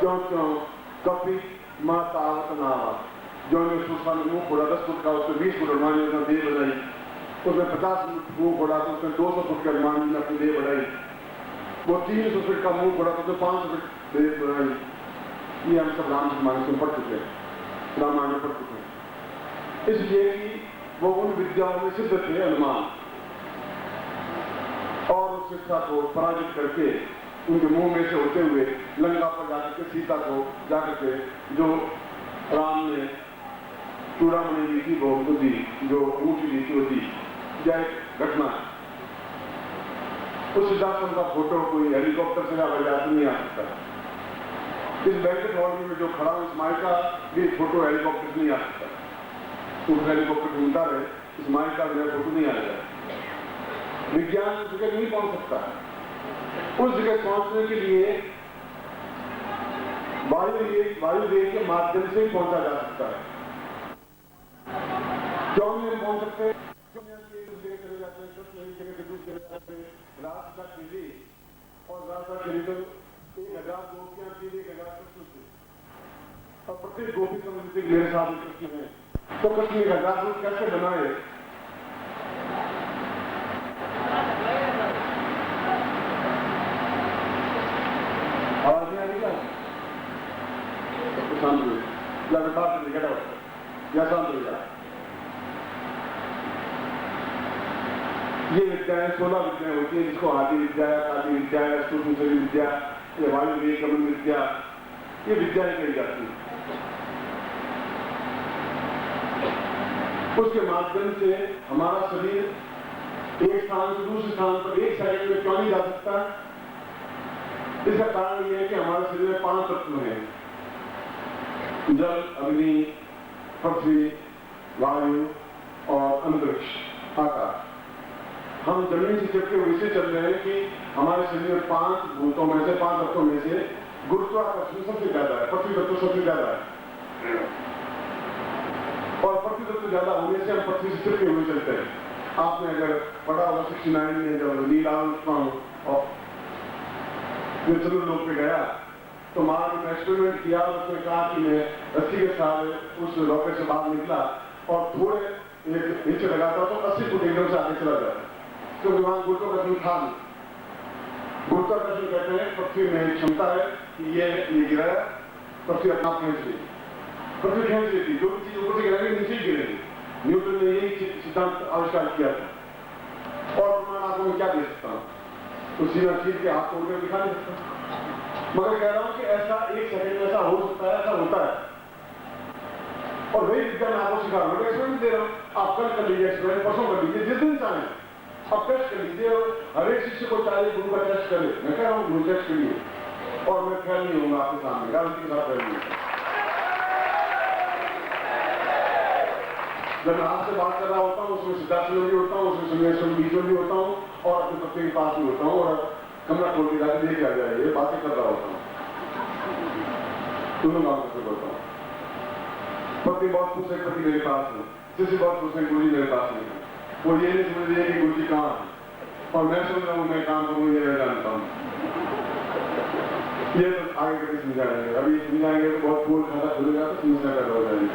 क्यों क्यों कभी माँ तावत नावा जो ने सुसान मुंह फोड़ा 10 फुट का उसमें 20 फुट अलमानी ने दे बनाई, उसमें 50 फुट मुंह फोड़ा तो उसमें 200 फुट की अलमानी ने अपनी दे बनाई, वो 300 फुट का मुंह फोड़ा तो 500 फुट दे बनाई। ये हम सब रामचरितमानस में पढ़ चुके हैं, रामायण में पढ़ चुके हैं। इसलिए कि वो उन विद्याओं में सिद्ध थे हनुमान, और उस शिक्षा को पराजित करके उनके मुंह में से होते हुए लंका पर जाकर के सीता को जाकर के जो राम ने चूड़ामणि दी थी वो दी, जो ऊँची दी थी वो दी। यह एक घटना है। उस सिद्धार्थ का फोटो कोई हेलीकॉप्टर से जाकर नहीं आ सकता। इस बैंकेट हॉल में जो खड़ा हूं इस्माइल का भी फोटो हेलीकॉप्टर से नहीं आ सकता। उस हेलीकॉप्टर ढूंढता रहे, इस्माइल का मेरा फोटो नहीं आएगा। विज्ञान उस जगह नहीं पहुंच सकता। उस जगह पहुंचने के लिए वायुवेग के माध्यम से पहुंचा जा सकता है। क्यों नहीं पहुंच सकते? क्यों नहीं उस जगह चले जाते हैं, कृष्ण एक जगह से दूसरी जगह जाते हैं, रास्ता चली और रास्ता चली तो 1000 गोपियां थी, 1000 कृष्ण थे, और प्रत्येक गोपी समझते कि मेरे साथ कृष्ण है, तो कृष्ण का जागरूक कैसे बनाए? आवाज नहीं आ रही क्या? शांत हुए या बात निकटा या शांत हो जाए। ये विद्याएं 16 विद्याएं होती है, जिसको आदि विद्या, आदि विद्या, सूक्ष्म विद्या, वायुवेग गमन विद्या, ये विद्याएं कही जाती है। उसके माध्यम से हमारा शरीर एक स्थान से दूसरे स्थान पर एक सेकंड में क्यों नहीं जा सकता? इसका कारण यह है कि हमारे शरीर में 5 तत्व हैं: जल, अग्नि, पृथ्वी, वायु और अंतरिक्ष, आकाश। हम जमीन से चिपके हुए से चल रहे हैं कि हमारे शरीर में 5 भूतों में से, 5 तत्वों में से गुरुत्वाकर्षण सबसे ज्यादा है, पृथ्वी तत्व सबसे ज्यादा है, और पृथ्वी तत्व ज्यादा होने से हम पृथ्वी से चिपके हुए चलते हैं। आपने अगर पढ़ा होगा 69 में जब नील आर्मस्ट्रांग और लोक पे गया तो मार्ग ने एक्सपेरिमेंट किया, उसने कहा कि मैं रस्सी के साथ उस रॉकेट से बाहर निकला और थोड़े एक नीचे लगाता तो 80 फुट एकदम से आगे चला जाता, क्योंकि वहां गुरुत्वाकर्षण था नहीं। गुरुत्वाकर्षण कहते हैं पृथ्वी में क्षमता है कि ये गिराया, पृथ्वी अपना खींच ली, पृथ्वी खींच लेती, जो चीज ऊपर से गिराएगी नीचे ही गिरेगी। न्यूटन ने यही सिद्धांत आविष्कार किया था। और मैं आपको क्या दे सकता हूँ, तो सीधा चीज के हाथ तोड़ कर दिखा नहीं सकता, मगर कह रहा हूं कि ऐसा एक सेकंड में ऐसा हो सकता है, ऐसा होता है। और वही विद्या मैं आपको सिखा रहा हूं, एक्सपेरिमेंट दे रहा हूं, आप कल कर लीजिए एक्सपेरिमेंट, परसों कर लीजिए, जिस दिन चाहें आप टेस्ट कर लीजिए। और हर एक शिष्य को चाहिए गुरु का टेस्ट करे। मैं कह रहा हूं गुरु टेस्ट करिए, और मैं फेल नहीं होऊंगा आपके सामने, गारंटी के साथ फेल नहीं। जब मैं आपसे बात कर रहा होता हूँ उसमें सिद्धार्थ में भी होता हूँ, उसमें संन्यास बीच में भी होता हूँ, और अपने पत्नी के पास भी होता हूँ, और कमरा खोल के जाकर लेके आ जाए, ये बातें कर रहा होता हूँ, दोनों काम करते करता हूँ। पत्नी बहुत खुश है, पति मेरे पास है, शिष्य बहुत खुश है, गुरु जी मेरे पास नहीं है। वो ये नहीं समझ रही है कि गुरु जी कहाँ है, और मैं समझ रहा हूँ मैं काम करूँ, ये मैं जानता हूँ। ये तो आगे कभी समझाएंगे, अभी समझाएंगे तो बहुत फूल खाता खुलेगा तो समझना कर हो जाएगी।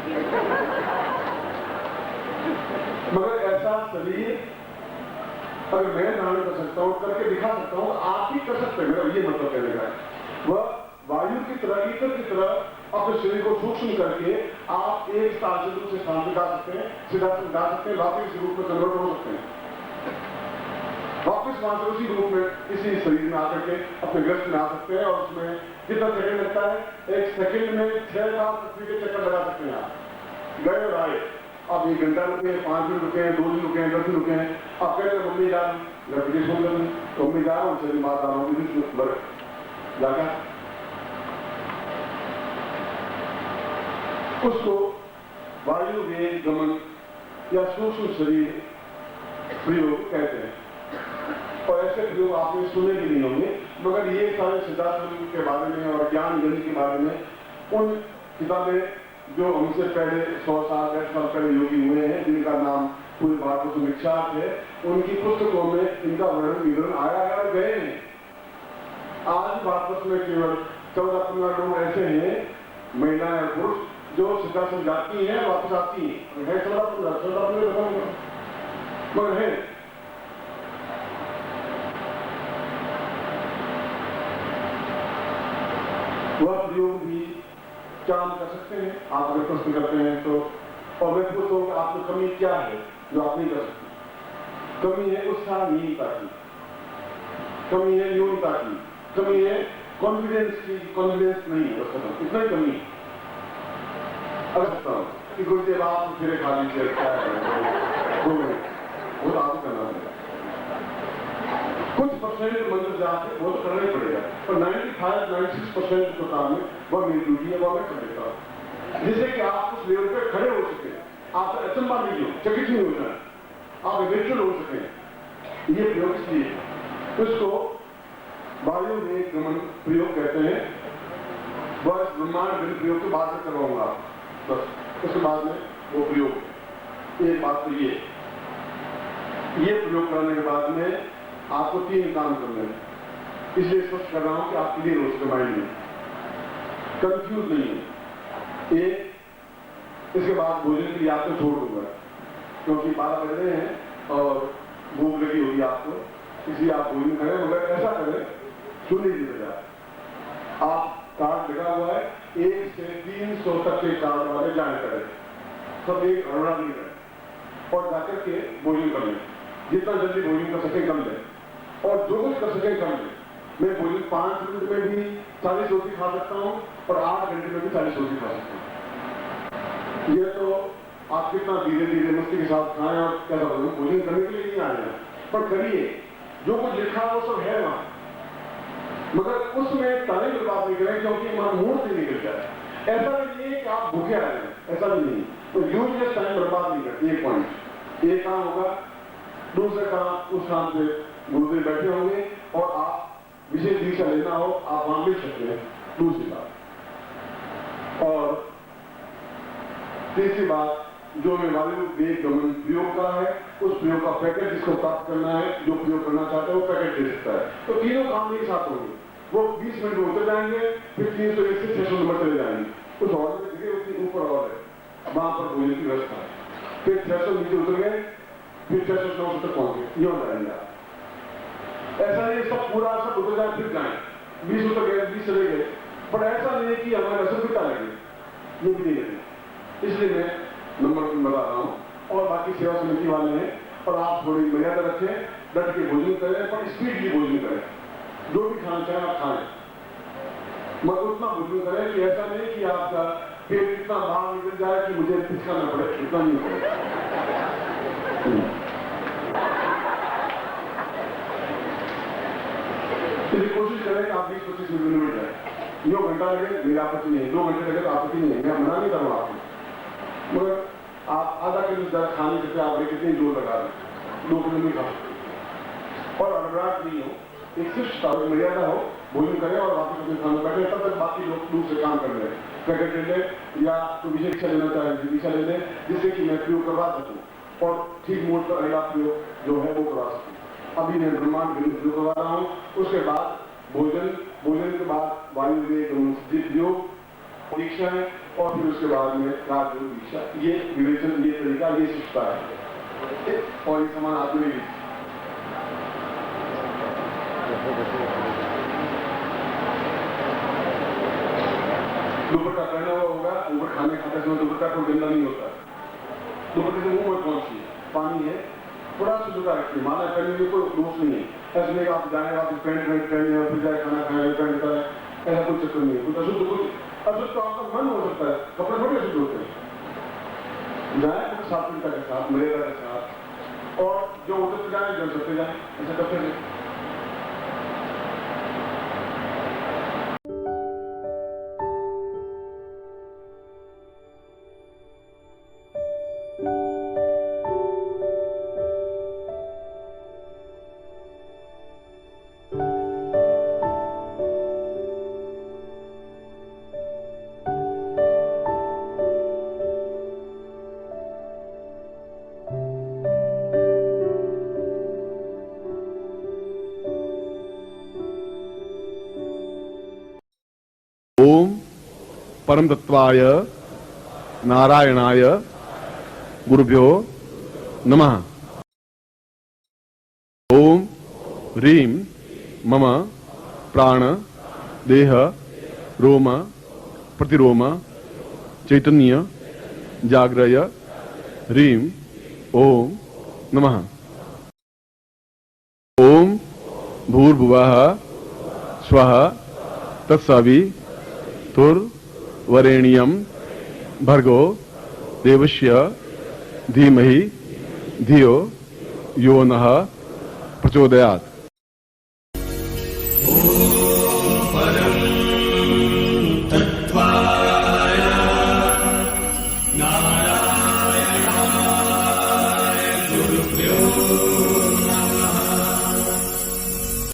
मगर ऐसा शरीर अगर मैं धारण कर सकता हूं, करके दिखा सकता हूं, आप भी कर सकते हैं। मेरा ये मतलब कहने का है, वह वायु की तरह, ईतर की तरह अपने शरीर को सूक्ष्म करके आप एक स्थान से दूसरे स्थान पर जा सकते हैं, सिद्धार्थ जा सकते हैं, वापिस रूप में कन्वर्ट हो सकते हैं, वापिस वहां से उसी रूप में इसी शरीर में आकर के अपने ग्रस्त में आ सकते हैं। और उसमें कितना सेकंड लगता है? एक सेकंड में 6 बार पृथ्वी के चक्कर लगा सकते हैं आप, गए और आए। आप 1 घंटा रुके, 5 मिनट रुके, 2 दिन रुके, 10 दिन रुके, आप कहते हैं मम्मी जा रही, रेपिटेशन कर रही, तो मम्मी जा रहा हूँ, चलिए बात आ रहा हूँ, जाकर उसको वायु वेग गमन या सूक्ष्म शरीर प्रयोग कहते हैं। और ऐसे प्रयोग आपने सुने भी नहीं होंगे, मगर ये सारे सिद्धार्थ के बारे में और ज्ञान गणित के बारे में उन किताबें जो हमसे पहले 100 साल 100 साल पहले योगी हुए हैं, जिनका नाम पूरे भारत में विख्यात है, उनकी पुस्तकों में इनका वर्णन विवरण आया है और गए हैं। आज भारत में केवल 14-15 लोग ऐसे हैं, महिलाएं और पुरुष, जो सिद्धाश्रम जाती हैं वापस आती हैं, है 14-15 मगर है। वह प्रयोग भी क्या हम कर सकते हैं? आप अगर प्रश्न करते हैं तो, और मैं पूछता हूँ कि आपकी कमी क्या है जो आप नहीं कर सकते? कमी है उत्साहहीनता की, कमी है न्यूनता की, कमी है कॉन्फिडेंस की, कॉन्फिडेंस नहीं है बस, इतना ही कमी है। अगर सकता हूँ कि कुछ देर आप फिर खा लीजिए, क्या है 2 मिनट, वो तो आपको करना पड़ेगा। कुछ परसेंट मंदिर जाके वो तो करना ही पड़ेगा, पर 95-96% जो काम है वह मेरी ड्यूटी है, वह मैं कर देता हूँ, जिससे कि आप उस लेवल पे खड़े हो सके, आप अचंबा नहीं हो, चकित नहीं हो जाए, आप एवेचुअल हो सके। ये प्रयोग इसलिए उसको वायु वेग गमन प्रयोग कहते हैं। वह ब्रह्मांड गणित प्रयोग के बाद में करवाऊंगा बस, उसके बाद में वो प्रयोग। एक बात तो ये प्रयोग करने के बाद में आपको 3 काम करने हैं, इसलिए स्पष्ट कर रहा हूं कि आप क्लियर हो उसके माइंड में, कंफ्यूज नहीं है। एक, इसके बाद भोजन के लिए आपको छोड़ दूंगा, क्योंकि 12 बज रहे हैं और भूख लगी होगी आपको, इसलिए आप भोजन करें, मगर ऐसा करें 0 बजे आप कार्ड लगा हुआ है, 1 से 300 तक के कार्ड वाले जाने करें, सब एक हड़बड़ा नहीं करें और जाकर के भोजन कर लें, जितना जल्दी भोजन कर सके कर लें, और जो कुछ कर सके कर लें। मैं भोजन 5 मिनट में भी 40 रोटी खा सकता हूं और 8 घंटे में भी 40 रोटी खा सकता हूं। ये तो आप कितना धीरे धीरे मस्ती के साथ खाएं और क्या करोगे, भोजन करने के लिए नहीं आ रहे, पर करिए, जो कुछ लिखा वो सब है वहां, मगर उसमें टाइम बर्बाद नहीं करें, क्योंकि मूड से निकल जाए। ऐसा नहीं है कि आप भूखे आ रहे हैं, ऐसा भी नहीं, तो यूजलेस टाइम बर्बाद नहीं करते। एक पॉइंट, एक काम होगा, दूसरा काम उस काम से गुरुदेव बैठे होंगे और आप विशेष दिशा लेना हो आप वहां मिल सकते हैं, दूसरी बात। और तीसरी बात, जो मैं वायु वेग गमन प्रयोग का है, उस प्रयोग का पैकेट जिसको प्राप्त करना है, जो प्रयोग करना चाहता है वो पैकेट दे सकता है। तो तीनों काम एक साथ होंगे, वो 20 मिनट में उतर जाएंगे, फिर 301 से 600 नंबर चले जाएंगे, उस ऑर्डर में देखिए उतनी ऊपर और है, वहां पर भोजन की व्यवस्था है, फिर 600 नीचे उतर गए, फिर 600 से 900 तक पहुंच गए, ये हो जाएंगे आप। ऐसा नहीं सब पूरा सब उतर जाए फिर जाए, 20 उतर गए, 20 चले गए, पर ऐसा नहीं है कि हमारे असुविधा लगे, ये भी नहीं लगे। इसलिए मैं नंबर बता रहा हूं, और बाकी सेवा समिति वाले हैं, और आप थोड़ी मर्यादा रखें, डट के भोजन करें, पर स्पीडली भोजन करें, जो भी खाना चाहें आप खाएं, मगर उतना भोजन करें कि ऐसा नहीं कि आपका पेट इतना बाहर निकल जाए कि मुझे पिछकाना पड़े, इतना नहीं करें। इसलिए कोशिश करें कि आप 20-25 मिनट में जाए, 2 घंटा लगे मेरी आपत्ति नहीं है, 2 घंटे लगे तो आपत्ति नहीं है, मैं मना नहीं करूँ आपको, मगर आप आधा किलो ज्यादा खाने से आप कितनी जोर लगा दें, 2 किलो नहीं खा सकते, और अड़बड़ाहट नहीं हो, एक शिष्ट मर्यादा हो, भोजन करें और वापस अपने खाने बैठे, तब तक बाकी लोग दूसरे काम कर रहे हैं, पैकेट ले लें या तो विशेष दिशा लेना चाहे दिशा ले लें, जिससे कि मैं प्रयोग करवा सकूँ और ठीक मोड पर अगला प्रयोग जो है वो करवा सकूँ। अभी मैं ब्रह्मांड गणित प्रयोग करवा रहा हूँ, उसके बाद भोजन के बाद वायु वेग गमन प्रयोग परीक्षा है, और फिर उसके बाद में राजयोग दीक्षा, ये विवेचन, ये तरीका, ये शिक्षता है, और ये समान आत्म में दुपट्टा पहना हुआ होगा, ऊपर खाने खाते समय दुपट्टा कोई गंदा नहीं होता, दुपट्टे से मुंह में पहुंची पानी है, थोड़ा सा जुटा रखिए, माला पहनने में कोई दोष नहीं है, ऐसे नहीं आप जाए आप पैंट पहने और फिर जाए खाना खाए पैंट का, ऐसा कोई चक्कर नहीं है, कुछ अशुद्ध तो आपका मन हो सकता है, कपड़े थोड़े अशुद्ध होते हैं, जाए तो सात्विकता के साथ, मर्यादा के साथ, और जो उतर जाए जो सकते जाए, ऐसा करते हैं। परम तत्वाय नारायणाय गुरुभ्यो नमः। ओम ह्रीं मम प्राण देह रोम प्रतिरोम चैतन्य जाग्रय ह्रीं ओम नमः। ओम भूर्भुवः स्वः तत्सवितुर्वरेण्यं भर्गो देवस्य धीमहि धियो यो नः प्रचोदयात्।